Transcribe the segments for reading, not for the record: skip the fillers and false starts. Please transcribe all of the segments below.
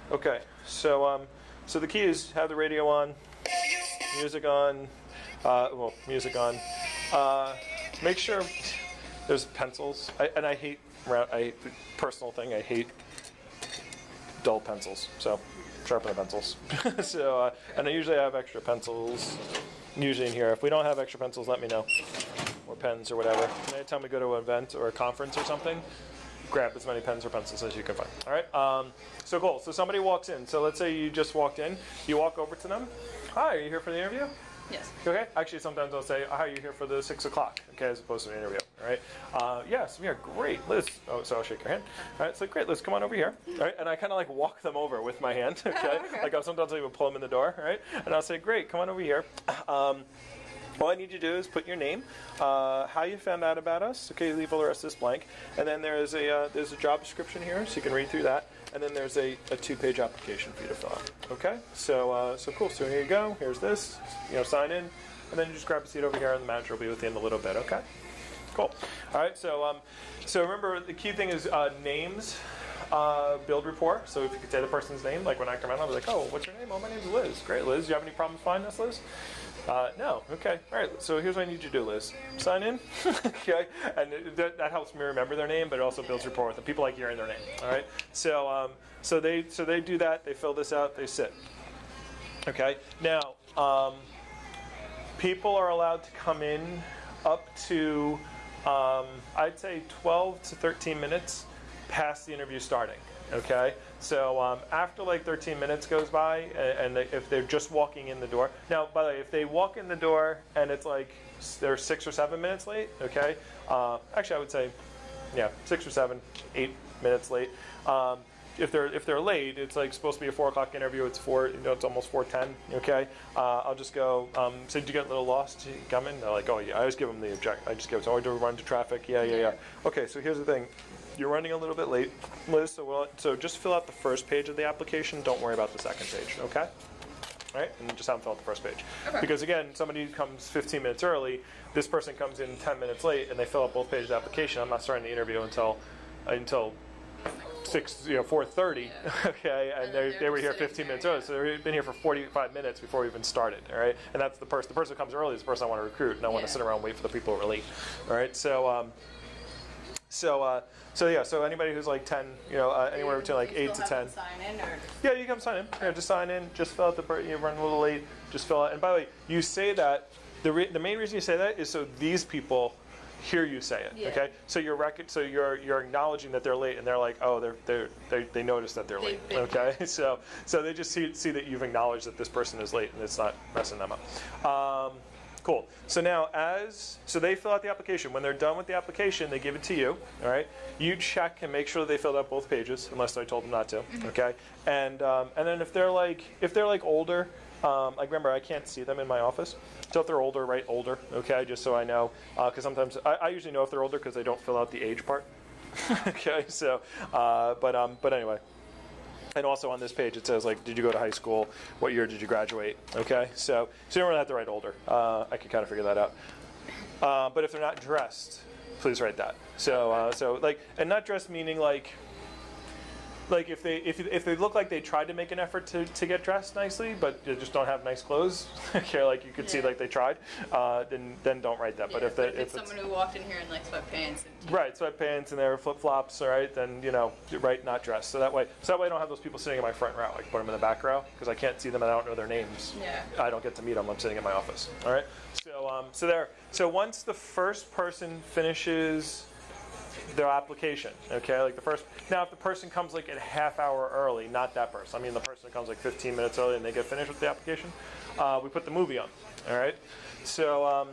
Okay, so the key is have the radio on, music on, music on. Make sure there's pencils. I hate personal thing. I hate dull pencils. So sharpen the pencils. And I usually have extra pencils usually in here. If we don't have extra pencils, let me know, or pens or whatever. And anytime we go to an event or a conference or something, grab as many pens or pencils as you can find. All right. So cool. So somebody walks in. So let's say you just walked in. You walk over to them. Hi, are you here for the interview? Yes. Okay. Actually, sometimes I'll say, "Hi, you're here for the 6 o'clock." Okay, as opposed to an interview. All right. Yes. Yeah. Great, Liz. Oh, so I'll shake your hand. All right. So great, Liz. Come on over here. All right. And I kind of like walk them over with my hand. Okay. Like sometimes I even pull them in the door. All right. And I'll say, "Great, come on over here." All I need you to do is put your name, how you found out about us. Okay, leave all the rest of this blank, and then there's a job description here, so you can read through that. And then there's a 2-page application for you to fill out. Okay, so cool. So here you go. Here's this. Sign in, and then you just grab a seat over here, and the manager will be with you in a little bit. Okay, cool. All right. So remember the key thing is names. Build rapport. So if you could say the person's name, like when I come around, I'll be like, "Oh, what's your name?" "Oh, my name's Liz." "Great, Liz. Do you have any problems finding us, Liz?" No. Okay. All right. So here's what I need you to do, Liz. Sign in. Okay. And that helps me remember their name, but it also builds rapport with them. People like hearing their name. All right. So they do that. They fill this out. They sit. Okay. Now, people are allowed to come in up to, I'd say 12 to 13 minutes past the interview starting. Okay, so after like 13 minutes goes by, and if they're just walking in the door. Now, by the way, if they walk in the door and it's like they're 6 or 7 minutes late, okay. Actually, I would say, 6 or 7, 8 minutes late. If they're late, it's like supposed to be a 4 o'clock interview. It's it's almost 4:10. Okay, I'll just go. So did you get a little lost? You come in. They're like, oh yeah. I always give them the object. I just give them. Oh, do we run into traffic? Yeah. Okay, so here's the thing. You're running a little bit late, Liz, so just fill out the first page of the application. Don't worry about the second page, okay? All right, and just have them fill out the first page. Okay. Because again, somebody comes 15 minutes early, this person comes in 10 minutes late, and they fill out both pages of the application. I'm not starting the interview until 4:30, yeah. Okay, and they were here 15 minutes early, so they've been here for 45 minutes before we even started, all right? And that's the person who comes early is the person I want to recruit, and I want to sit around and wait for the people who are late, all right? So anybody who's like 10, anywhere between like 8 to 10. Sign in or Yeah, you come sign in. Yeah, just sign in. Just fill out you run a little late. Just fill out. And by the way, you say that. The main reason you say that is so these people hear you say it. Yeah. Okay. So you're acknowledging that they're late, and they're like, oh, they notice that they're late. Okay. So they just see that you've acknowledged that this person is late, and it's not messing them up. Cool. So now, so they fill out the application. When they're done with the application, they give it to you. All right. You check and make sure they filled out both pages, unless I told them not to. Okay. And then if they're like older, like remember I can't see them in my office. So if they're older, write older. Okay. Just so I know, because sometimes I usually know if they're older because they don't fill out the age part. Okay. So, but anyway. And also on this page it says like, did you go to high school? What year did you graduate? Okay, so you don't really have to write older. I can kind of figure that out. But if they're not dressed, please write that. So and not dressed meaning like if they look like they tried to make an effort to get dressed nicely, but they just don't have nice clothes, okay, like you could see like they tried, then don't write that. Yeah, but if it's someone who walked in here in like sweatpants and sweatpants and their flip flops, all right, then write not dressed. So that way I don't have those people sitting in my front row. I can put them in the back row because I can't see them and I don't know their names. Yeah. I don't get to meet them. I'm sitting in my office. All right. So once the first person finishes their application, okay, like now if the person comes like a half hour early, not that person, I mean the person who comes like 15 minutes early and they get finished with the application, we put the movie on, all right? So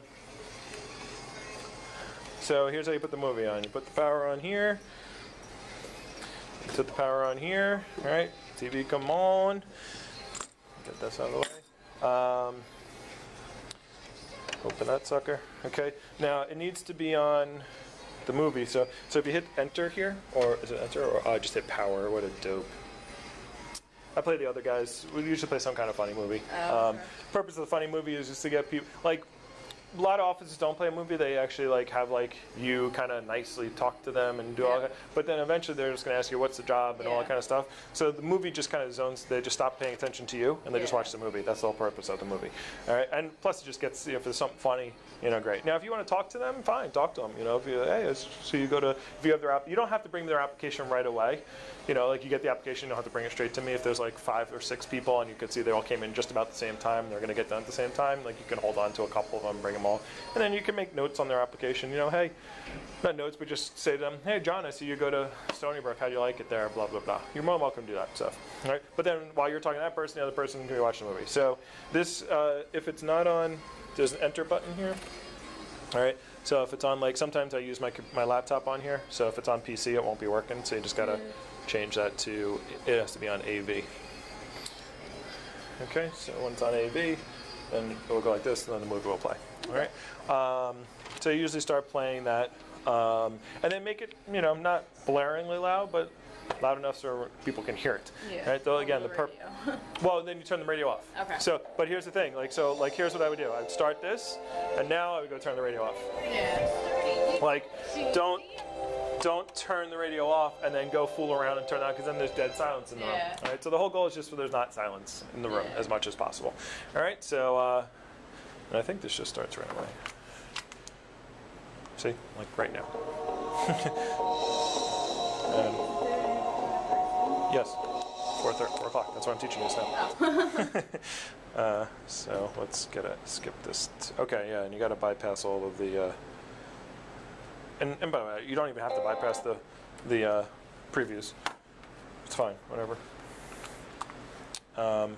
here's how you put the movie on. You put the power on here, you put the power on here, all right, TV come on, get this out of the way, open that sucker, okay, now it needs to be on the movie. So if you hit enter here, or is it enter, or just hit power? What a dope. I play the other guys. We usually play some kind of funny movie. Okay. Purpose of the funny movie is just to get people, like, a lot of offices don't play a movie. They actually like have like you kind of nicely talk to them and do all that. But then eventually they're just going to ask you what's the job and all that kind of stuff. So the movie just kind of zones. They just stop paying attention to you and they just watch the movie. That's the whole purpose of the movie. All right. And plus it just gets, if there's something funny, great. Now if you want to talk to them, fine, talk to them. If you so you go to, if you have their you don't have to bring their application right away. Like you get the application, you don't have to bring it straight to me. If there's like 5 or 6 people and you can see they all came in just about the same time, they're going to get done at the same time. Like you can hold on to a couple of them, bring them all, and then you can make notes on their application. Hey, not notes, but just say to them, hey, John, I see you go to Stony Brook. How do you like it there? Blah blah blah. You're more than welcome to do that stuff. All right. But then while you're talking to that person, the other person can be watching the movie. So this, if it's not on, there's an enter button here. All right. So if it's on, like sometimes I use my laptop on here. So if it's on PC, it won't be working. So you just gotta change that to, it has to be on AV. Okay, so when it's on AV, then it will go like this, and then the movie will play. All right. So you usually start playing that, and then make it, not blaringly loud, but loud enough so people can hear it. Yeah. Right. Though again, well, then you turn the radio off. Okay. So, but here's the thing. Here's what I would do. I would start this, and now I would go turn the radio off. Yeah. Like, don't turn the radio off and then go fool around and turn it on, because then there's dead silence in the room. All right. So the whole goal is just so there's not silence in the room as much as possible. All right. So, and I think this just starts right away. See, like right now. Yes, 4 o'clock. That's what I'm teaching you now. So let's skip this. Okay, yeah, and you got to bypass all of the. And by the way, you don't even have to bypass the previews. It's fine, whatever.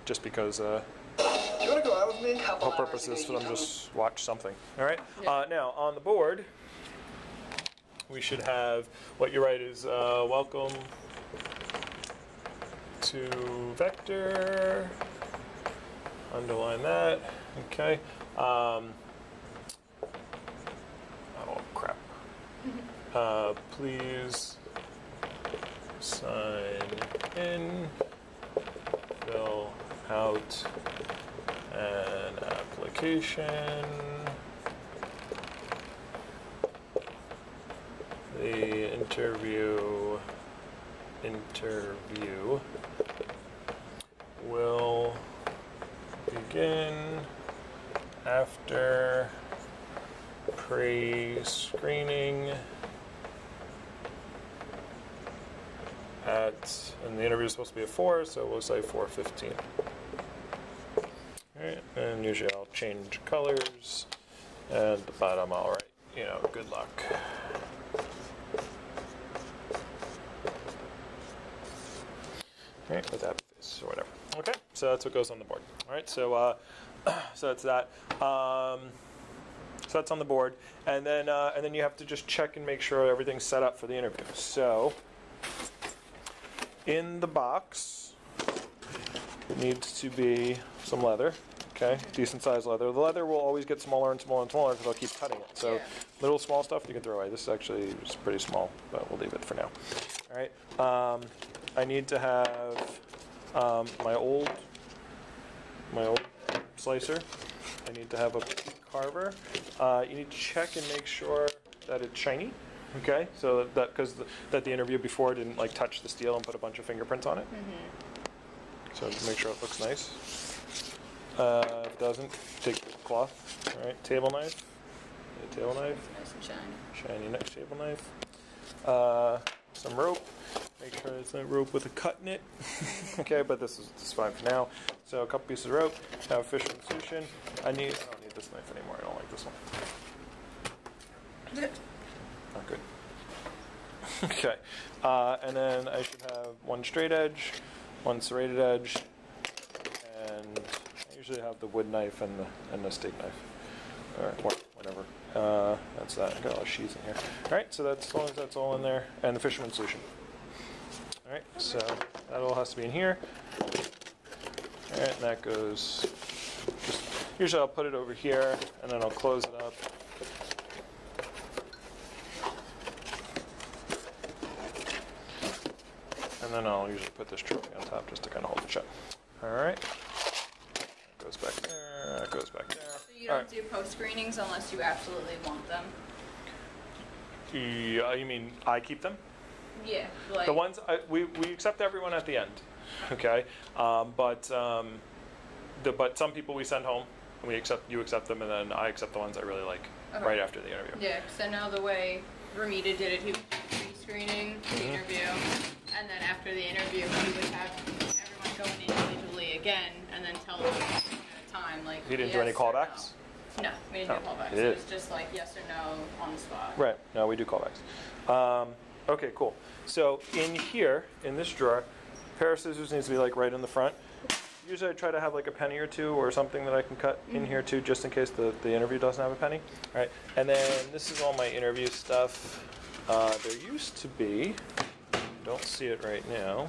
Just because. Do you want to go out with me? The whole purpose is for them to just watch something. All right. Now on the board, we should have what you write is welcome to Vector. Underline that. Okay. Oh crap. Please sign in. Fill out an application. The interview will begin after pre-screening and the interview is supposed to be at 4, so we'll say 4:15. Alright, and usually I'll change colors, and at the bottom I'll write, good luck. Right, with that face or whatever. Okay, so that's what goes on the board. All right, so so that's that. So that's on the board, and then you have to just check and make sure everything's set up for the interview. So in the box needs to be some leather. Okay, decent sized leather. The leather will always get smaller and smaller and smaller because I'll keep cutting it. So little small stuff you can throw away. This is actually just pretty small, but we'll leave it for now. All right. I need to have my old slicer. I need to have a carver. You need to check and make sure that it's shiny. Okay, so because the interview before didn't touch the steel and put a bunch of fingerprints on it. So to make sure it looks nice. If it doesn't, take the cloth. All right, table knife. A table knife. Nice and shiny. Shiny next table knife. Some rope. Make sure it's a rope with a cut in it. Okay, but this is fine for now. So a couple pieces of rope. Have a fisherman solution. I don't need this knife anymore. I don't like this one. Not good. Okay, and then I should have one straight edge, one serrated edge, and I usually have the wood knife and the steak knife, or whatever. That's that. I got a lot of sheets in here. All right, so that's as long as that's all in there, and the fisherman solution. All right, so that all has to be in here. All right, and that goes. Usually I'll put it over here, and then I'll close it up. And then I'll usually put this trophy on top just to kind of hold it shut. All right. Goes back there. That goes back there. So you don't do post screenings unless you absolutely want them. Yeah, you mean I keep them? Yeah, like The ones we accept everyone at the end, okay? But some people we send home, and you accept them, and then I accept the ones I really like right after the interview. Yeah, because I know the way Ramita did it, he would do pre-screening, the interview, and then after the interview, he would have everyone go in individually again, and then tell them at a time, like He didn't do any yes or callbacks? No, we didn't do callbacks. he It did. was just like yes or no on the spot. Right. No, we do callbacks. Okay, cool. So in here, in this drawer, pair of scissors needs to be like right in the front. Usually I try to have like a penny or two or something that I can cut in here too, just in case the interview doesn't have a penny. All right. And then this is all my interview stuff. There used to be, don't see it right now.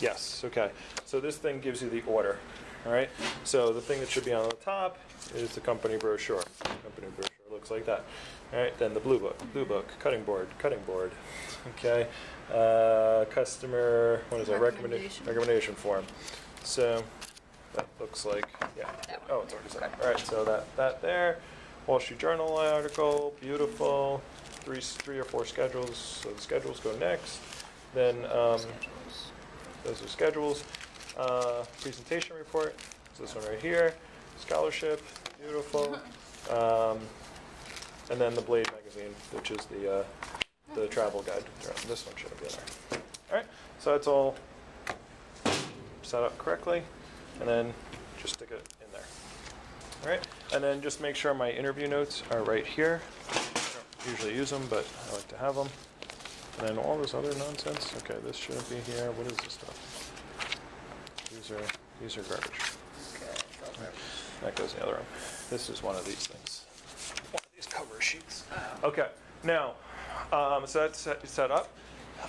Yes, okay. So this thing gives you the order. All right. So the thing that should be on the top is the company brochure. Company brochure looks like that. All right. Then the blue book, cutting board. Okay. Customer, what is it? Recommendation form. So that looks like, yeah. Oh, it's already set. All right. So that there. Wall Street Journal article, beautiful. Three or four schedules. So the schedules go next. Then those are schedules. Presentation report. So this one right here. Scholarship, beautiful. And then the Blade magazine, which is the travel guide. This one should be in there. All right. So that's all set up correctly, and then just stick it in there. All right. And then just make sure my interview notes are right here. I don't usually use them, but I like to have them. And then all this other nonsense. Okay, this shouldn't be here. What is this stuff? These are garbage. Right. That goes in the other room. This is one of these things. One of these cover sheets. Okay. Now, so that's set up.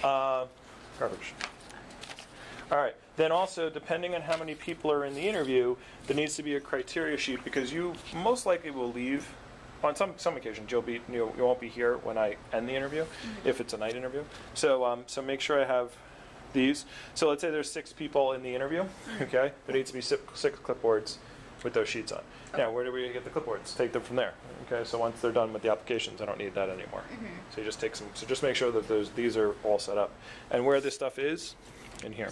Garbage. All right. Then also, depending on how many people are in the interview, there needs to be a criteria sheet because you most likely will leave. On some occasions, you won't be here when I end the interview, if it's a night interview. So so make sure I have these. So let's say there's 6 people in the interview. Okay, there needs to be 6 clipboards with those sheets on. Now, where do we get the clipboards? Take them from there. Okay, so once they're done with the applications, I don't need that anymore. So you just take some. So just make sure that these are all set up, and where this stuff is, in here.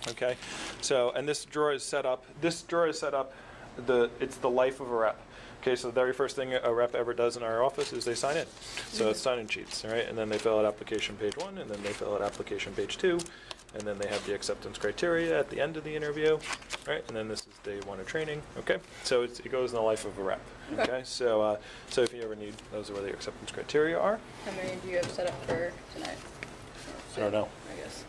Okay, so and this drawer is set up. This drawer is set up. It's the life of a rep. Okay, so the very first thing a rep ever does in our office is they sign in. So it's sign-in sheets, all right? And then they fill out application page 1, and then they fill out application page 2, and then they have the acceptance criteria at the end of the interview, right? And then this is day 1 of training, okay? So it goes in the life of a rep, okay? So so if you ever need, those are where the acceptance criteria are. How many do you have set up for tonight? I don't know. I guess.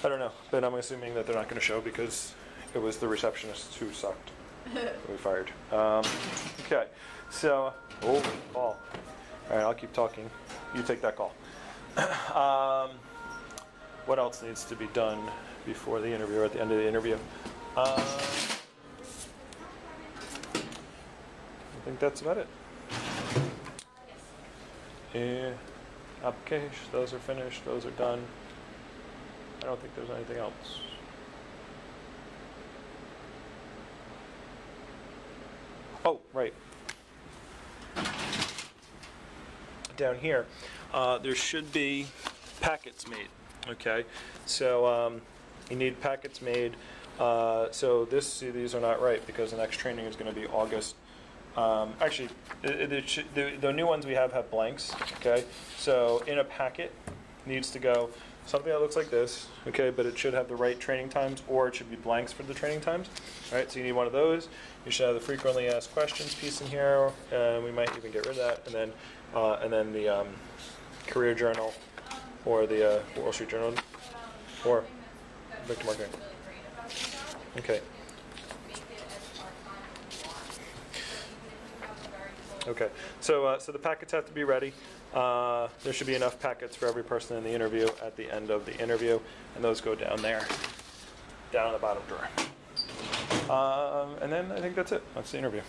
I don't know, but I'm assuming that they're not going to show because it was the receptionist who sucked. We fired. Okay, so call. All right, I'll keep talking. You take that call. What else needs to be done before the interview or at the end of the interview? I think that's about it. Yeah, application. Those are finished. Those are done. I don't think there's anything else. Oh, right. Down here, there should be packets made. Okay, so you need packets made. So these are not right because the next training is going to be August. Actually, the new ones we have blanks. Okay, so in a packet needs to go something that looks like this, okay, but it should have the right training times, or it should be blanks for the training times. All right, so you need one of those. You should have the frequently asked questions piece in here. We might even get rid of that, and then the career journal, or the Wall Street Journal, or Victor Marketing. Okay. Okay, so the packets have to be ready. There should be enough packets for every person in the interview at the end of the interview, and those go down there, down in the bottom drawer. And then I think that's it. That's the interview.